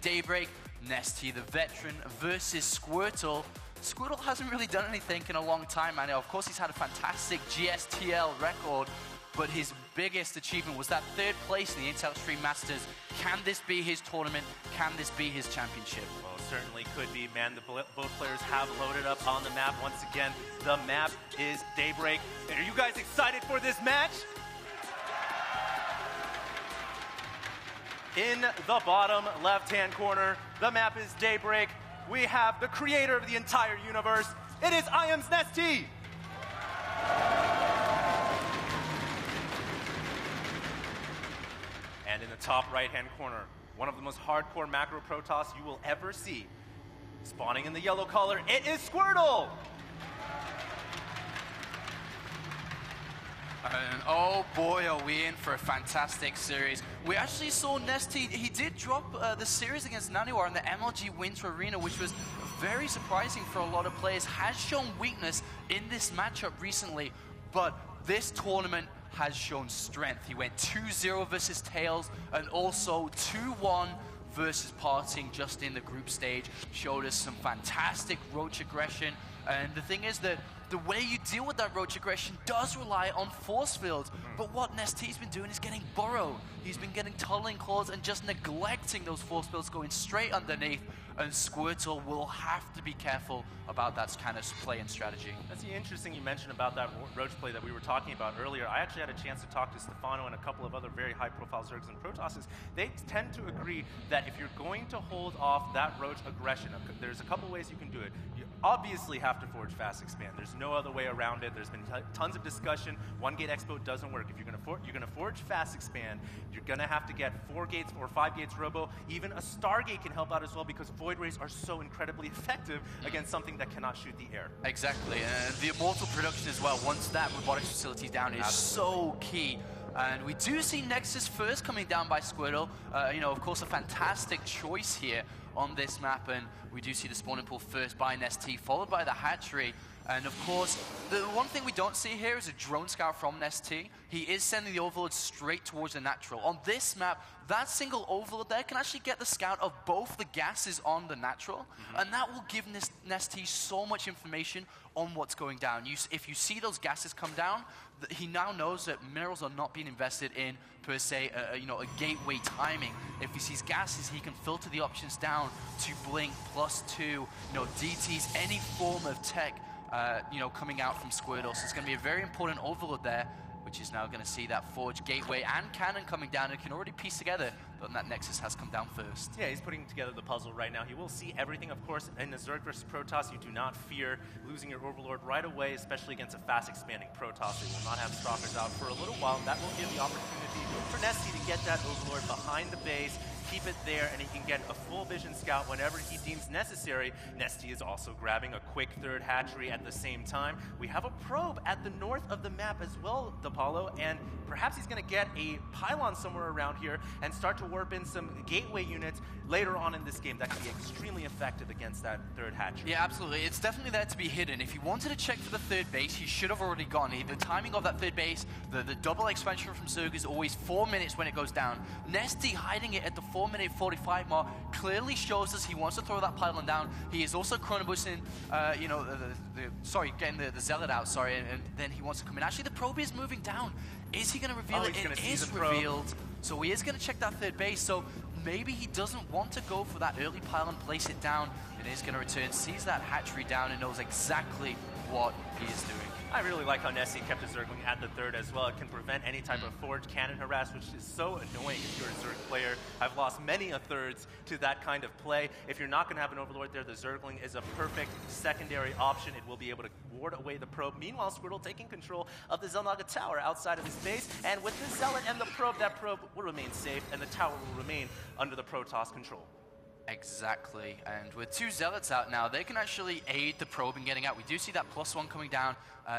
Daybreak, NesTea the veteran versus Squirtle. Squirtle hasn't really done anything in a long time, and of course he's had a fantastic GSTL record, but his biggest achievement was that 3rd place in the Intel Extreme Masters. Can this be his tournament? Can this be his championship? Well, certainly could be, man. Both players have loaded up on the map once again. The map is Daybreak. Are you guys excited for this match? In the bottom left-hand corner, the map is Daybreak. We have the creator of the entire universe. It is IM's NesTea. And in the top right-hand corner, one of the most hardcore macro Protoss you will ever see. Spawning in the yellow color, it is Squirtle! And oh boy, are we in for a fantastic series. We actually saw NesTea, he did drop the series against Naniwar in the MLG Winter Arena, which was very surprising for a lot of players. Has shown weakness in this matchup recently, but this tournament has shown strength. He went 2-0 versus Tails, and also 2-1 versus Parting just in the group stage. Showed us some fantastic Roach aggression, and the thing is that the way you deal with that Roach aggression does rely on force fields. But what NesTea's been doing is getting Burrow. He's been getting Tunneling Claws and just neglecting those force fields going straight underneath. And Squirtle will have to be careful about that kind of play and strategy. That's interesting you mentioned about that Roach play that we were talking about earlier. I actually had a chance to talk to Stefano and a couple of other very high-profile Zergs and Protosses. They tend to agree that if you're going to hold off that Roach aggression, there's a couple ways you can do it. You obviously have to forge fast expand. There's no other way around it. There's been tons of discussion. 1-gate expo doesn't work. If you're going to forge fast expand, you're going to have to get 4 gates or 5 gates robo. Even a Stargate can help out as well, because Void Rays are so incredibly effective against something that cannot shoot the air. Exactly, and the Immortal production as well, once that robotics facility is down, is so key. And we do see Nexus first coming down by Squirtle. You know, of course, a fantastic choice here on this map, and we do see the spawning pool first by NesTea, followed by the hatchery. And of course, the one thing we don't see here is a drone scout from NesTea. He is sending the overlord straight towards the natural. On this map, that single overlord there can actually get the scout of both the gases on the natural, and that will give NesTea so much information on what's going down. If you see those gases come down, he now knows that minerals are not being invested in, per se, you know, a gateway timing. If he sees gases, he can filter the options down to blink, +2, you know, DTs, any form of tech, you know, coming out from Squirtle. So it's going to be a very important overload there, which is now going to see that Forge, Gateway, and Cannon coming down, and can already piece together that that Nexus has come down first. Yeah, he's putting together the puzzle right now. He will see everything, of course. In the Zerg versus Protoss, you do not fear losing your Overlord right away, especially against a fast-expanding Protoss. They will not have Stalkers out for a little while. That will give the opportunity for NesTea to get that Overlord behind the base, keep it there, and he can get a full vision scout whenever he deems necessary. NesTea is also grabbing a quick 3rd hatchery at the same time. We have a probe at the north of the map as well, DePaulo, and perhaps he's going to get a pylon somewhere around here and start to warp in some gateway units later on in this game that can be extremely effective against that 3rd hatchery. Yeah, absolutely. It's definitely there to be hidden. If he wanted to check for the 3rd base, he should have already gone. The timing of that 3rd base, the double expansion from Zerg is always 4 minutes when it goes down. NesTea hiding it at the 4-minute 45 mark clearly shows us he wants to throw that pylon down. He is also chrono boosting, you know, getting the zealot out, and then he wants to come in. Actually, the probe is moving down. Is he going to reveal it? It is revealed. So he is going to check that 3rd base. So maybe he doesn't want to go for that early pylon, place it down, and is going to return, sees that hatchery down, and knows exactly what he is doing. I really like how NesTea kept his Zergling at the 3rd as well. It can prevent any type of Forge Cannon harass, which is so annoying if you're a Zerg player. I've lost many a 3rds to that kind of play. If you're not going to have an Overlord there, the Zergling is a perfect secondary option. It will be able to ward away the probe. Meanwhile, Squirtle taking control of the Xel'Naga Tower outside of his base, and with the Zealot and the probe, that probe will remain safe, and the tower will remain under the Protoss control. Exactly, and with 2 Zealots out now, they can actually aid the probe in getting out. We do see that +1 coming down.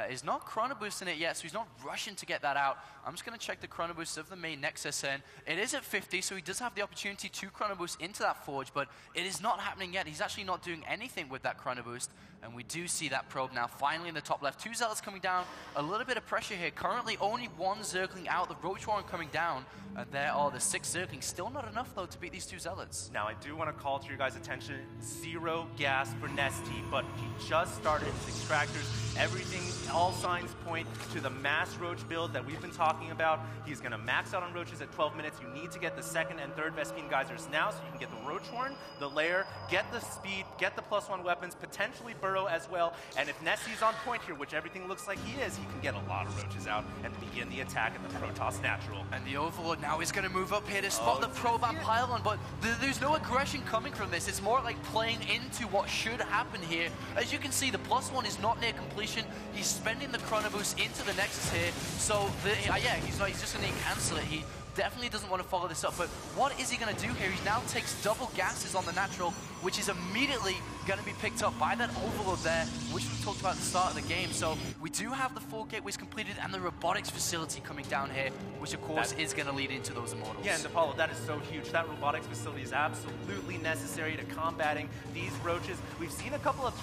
Is not chrono boosting it yet, so he's not rushing to get that out. I'm just going to check the chrono boost of the main Nexus, and it is at 50, so he does have the opportunity to chrono boost into that Forge, but it is not happening yet. He's actually not doing anything with that chrono boost, and we do see that probe now finally in the top left. 2 Zealots coming down, a little bit of pressure here. Currently only 1 Zergling out, the Roach Warren coming down, and there are the 6 Zerglings. Still not enough, though, to beat these 2 Zealots. Now, I do want to to call to your guys' attention, 0 gas for NesTea, but he just started his extractors. Everything, all signs point to the mass roach build that we've been talking about. He's going to max out on roaches at 12 minutes. You need to get the second and third Vespene geysers now so you can get the roach horn, the lair, get the speed, get the +1 weapons, potentially burrow as well. And if NesTea's on point here, which everything looks like he is, he can get a lot of roaches out and begin the attack at the Protoss natural. And the Overlord now is going to move up here to spot the Pro-Van pylon, but there's no aggression coming from this. It's more like playing into what should happen here. As you can see, the +1 is not near completion. He's spending the Chrono Boost into the Nexus here, so yeah, he's just going to cancel it. He definitely doesn't want to follow this up, but what is he going to do here? He now takes double gases on the natural, which is immediately going to be picked up by that Overlord there, which we talked about at the start of the game. So we do have the 4 gateways completed and the robotics facility coming down here, which of course is going to lead into those Immortals. Yeah, and Apollo, that is so huge. That robotics facility is absolutely necessary to combating these roaches. We've seen a couple of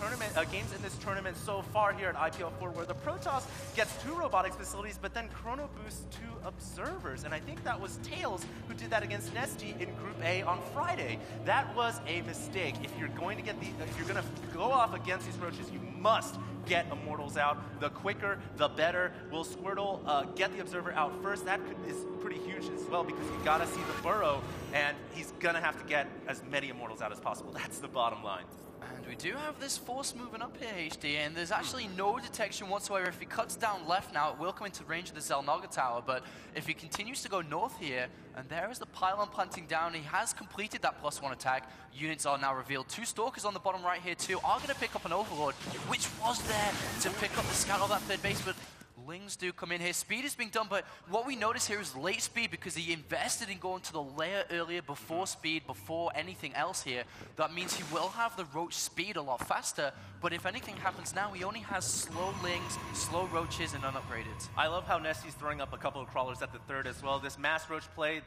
games in this tournament so far here at IPL4 where the Protoss gets 2 robotics facilities, but then Chrono boosts 2 observers. And I think that was Tails who did that against NesTea in Group A on Friday. That was a mistake. If you're going to get if you're going to go off against these roaches, you must get Immortals out. The quicker, the better. Will Squirtle get the observer out first? That is pretty huge as well because you got to see the burrow, and he's going to have to get as many Immortals out as possible. That's the bottom line. And we do have this force moving up here, HD, and there's actually no detection whatsoever. If he cuts down left now, it will come into range of the Xel'Naga Tower, but if he continues to go north here, and there is the pylon planting down, he has completed that +1 attack. Units are now revealed. 2 Stalkers on the bottom right here too are going to pick up an Overlord, which was there to pick up the scout of that third base, but Lings do come in here. Speed is being done, but what we notice here is late speed because he invested in going to the lair earlier before speed, before anything else here. That means he will have the roach speed a lot faster, but if anything happens now, he only has slow Lings, slow roaches, and unupgraded. I love how NesTea's throwing up a couple of crawlers at the third as well. This mass roach play,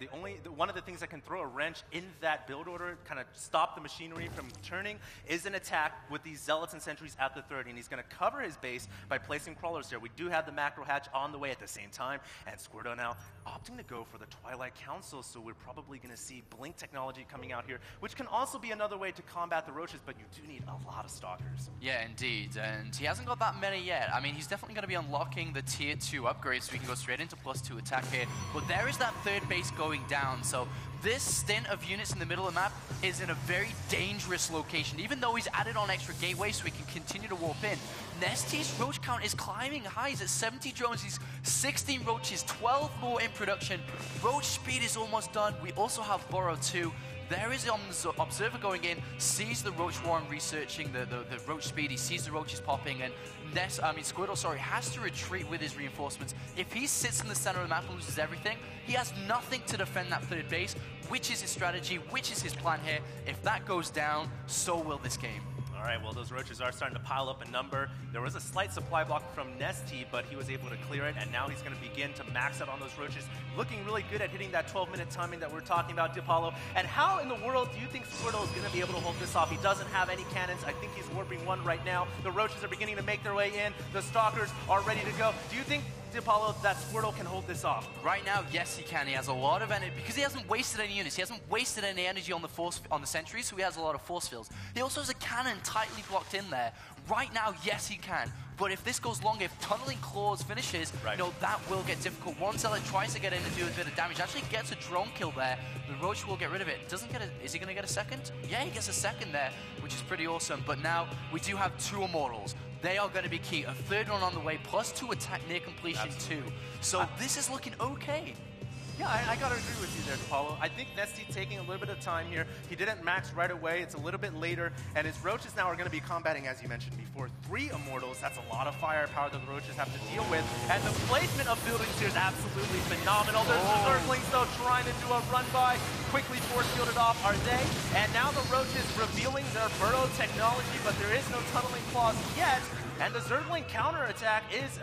one of the things that can throw a wrench in that build order, kind of stop the machinery from turning, is an attack with these Zealots and Sentries at the third, and he's going to cover his base by placing crawlers there. We do have the macro hatch on the way at the same time, and Squirtle now opting to go for the Twilight Council, so we're probably going to see blink technology coming out here, which can also be another way to combat the roaches, but you do need a lot of stalkers. Yeah, indeed, and he hasn't got that many yet. I mean, he's definitely going to be unlocking the tier 2 upgrades, so we can go straight into +2 attack here, but there is that third base going down, so this stint of units in the middle of the map is in a very dangerous location. Even though he's added on extra gateways so he can continue to warp in, NesTea's roach count is climbing high. He's at 70 drones, he's 16 roaches, 12 more in production. Roach speed is almost done. We also have Burrow too. There is the observer going in, sees the roach swarm researching the roach speed, he sees the roaches popping, and Squirtle, has to retreat with his reinforcements. If he sits in the center of the map and loses everything, he has nothing to defend that third base, which is his strategy, which is his plan here. If that goes down, so will this game. All right, well, those roaches are starting to pile up in number. There was a slight supply block from NesTea, but he was able to clear it, and now he's going to begin to max out on those roaches, looking really good at hitting that 12-minute timing that we're talking about, Diapollo. And how in the world do you think Squirtle is going to be able to hold this off? He doesn't have any cannons. I think he's warping 1 right now. The roaches are beginning to make their way in. The stalkers are ready to go. Do you think, Diapollo, that Squirtle can hold this off? Right now, yes, he can. He has a lot of energy because he hasn't wasted any units. He hasn't wasted any energy on the sentries, so he has a lot of force fields. He also has a cannon tightly blocked in there. Right now, yes, he can. But if this goes long, if Tunneling Claws finishes, that will get difficult. One Zealot tries to get in and do a bit of damage. Actually gets a drone kill there. The Roach will get rid of it. Is he going to get a second? Yeah, he gets a second there, which is pretty awesome. But now we do have 2 Immortals. They are going to be key. A third one on the way, +2 attack near completion too. So this is looking okay. Yeah, I got to agree with you there, Paulo. I think NesTea taking a little bit of time here. He didn't max right away. It's a little bit later. And his roaches now are going to be combating, as you mentioned before, 3 Immortals. That's a lot of firepower that the roaches have to deal with. And the placement of buildings here is absolutely phenomenal. There's the Zerglings, though, trying to do a run-by. Quickly force-fielded off are they. And now the roaches revealing their burrow technology, but there is no Tunneling Claws yet. And the Zergling counterattack is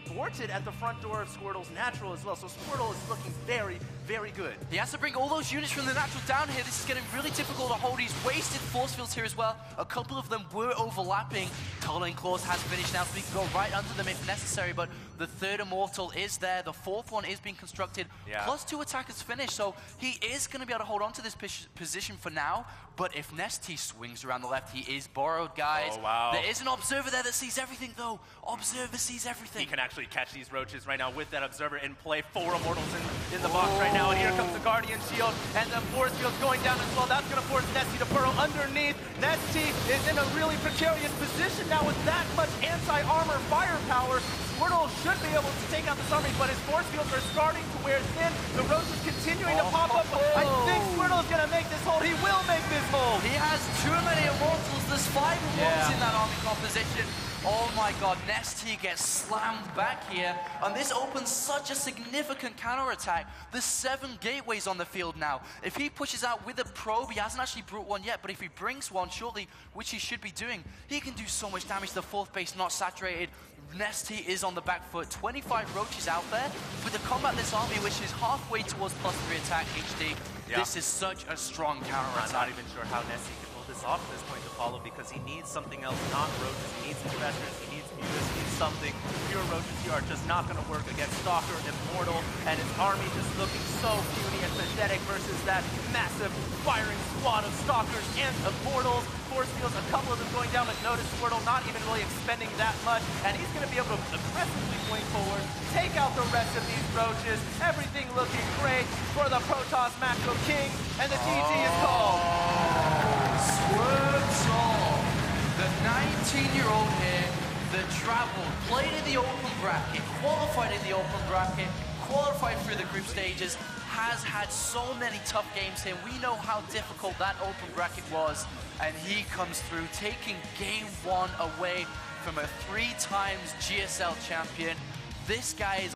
thwarted at the front door of Squirtle's natural as well. So Squirtle is looking very, very good. He has to bring all those units from the natural down here. This is getting really difficult to hold. He's wasted force fields here as well. A couple of them were overlapping. Culling Claws has finished now, so we can go right under them if necessary, but the third Immortal is there. The fourth one is being constructed. Yeah. Plus 2 attackers finished, so he is going to be able to hold on to this position for now. But if NesTea swings around the left, he is borrowed, guys. Oh, wow. There is an Observer there that sees everything, though. Observer sees everything. He can actually catch these roaches right now with that Observer in play. 4 Immortals in the box right now, and here comes the Guardian Shield, and the Force Field's going down as well. That's going to force NesTea to burrow underneath. NesTea is in a really precarious position now with that much anti-armor firepower. Squirtle should be able to take out this army, but his Force Fields are starting to wear thin. The roaches continuing to pop up. I think Squirtle's going to make this hold. He will make this hold. He has too many Immortals. There's 5 Immortals in that army composition. Oh my god, NesTea gets slammed back here, and this opens such a significant counterattack. There's 7 gateways on the field now. If he pushes out with a probe, he hasn't actually brought one yet, but if he brings one shortly, which he should be doing, he can do so much damage. The 4th base not saturated. NesTea is on the back foot. 25 roaches out there. But to combat this army, which is halfway towards +3 attack HD, this is such a strong counterattack. I'm not even sure how NesTea can pull this off at this point to follow, because he needs something else, not roaches. He needs investors, he needs Mutas, he needs something. Pure roaches here are just not going to work against Stalker, Immortal, and his army just looking so puny and pathetic versus that massive firing squad of Stalkers and Immortals. Force Fields, a couple of them going down, but notice Squirtle not even really expending that much, and he's going to be able to aggressively swing forward, take out the rest of these roaches. Everything looking great for the Protoss Macro King, and the GG is called. Squirtle, the 19-year-old here that traveled, played in the open bracket, qualified in the open bracket, qualified through the group stages, has had so many tough games here. We know how difficult that open bracket was, and he comes through, taking game 1 away from a 3 times GSL champion. This guy is